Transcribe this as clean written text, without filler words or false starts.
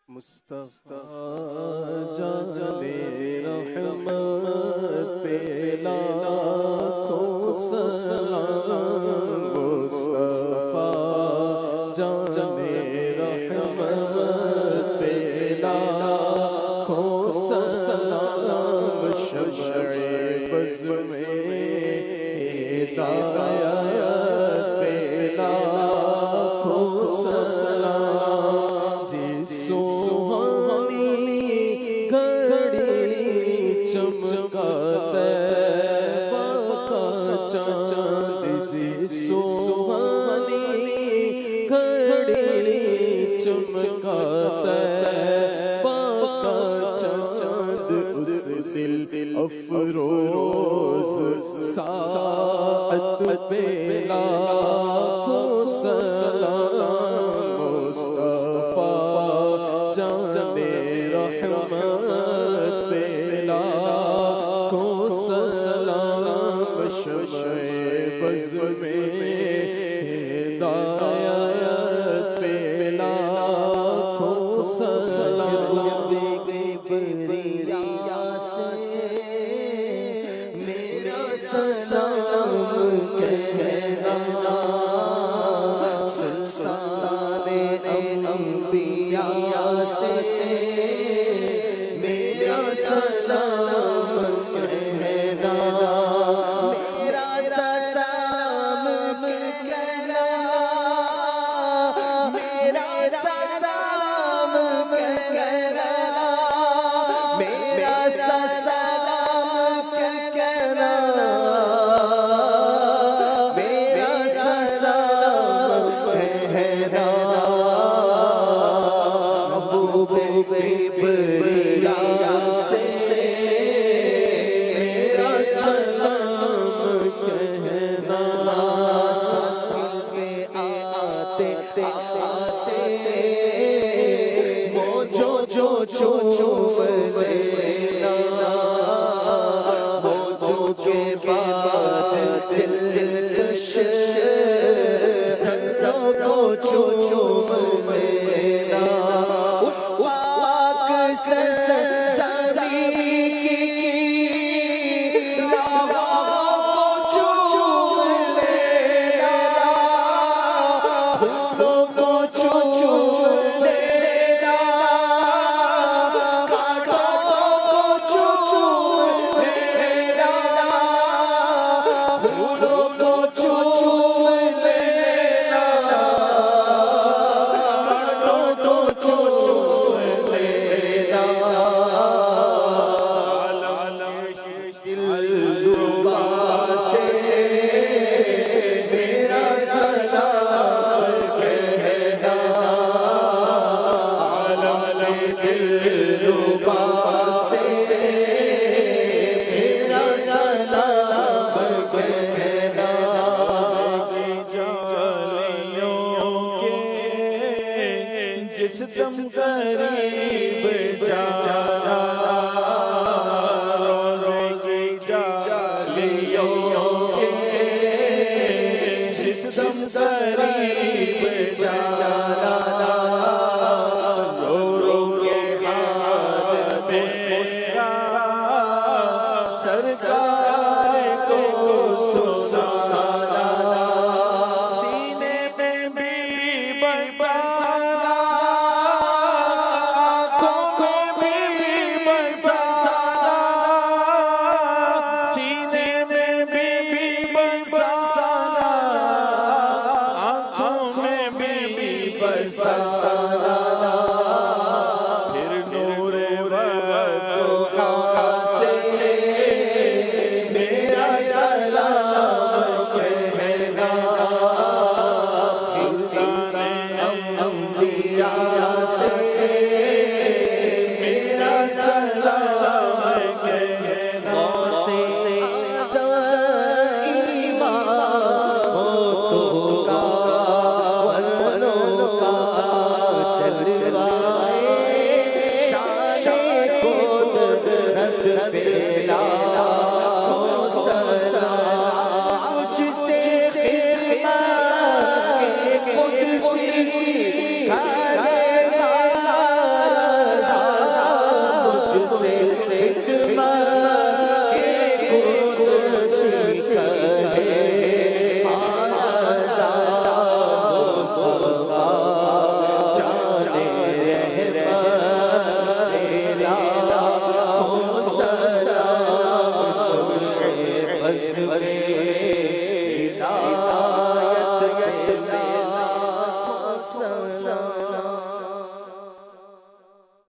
मुस्तफा जाने रहमत पे लाखों सलाम। मुस्तफा जाने रहमत पे लाखों सलाम। शमए बज़ में हिदायत पे लाखों सलाम। जिसो अफरोज साअत पे लाखों सलाम। मुस्तफा जाने रहमत पे लाखों सलाम। शमए बज़ में हिदायत पे लाखों सलाम। सलाम कहना सुल्ताने अंबिया से मेरा सलाम कहना। मेरा सलाम कहना, मेरा सलाम कहना, मेरा सलाम कहना, जिस दम गरीब जा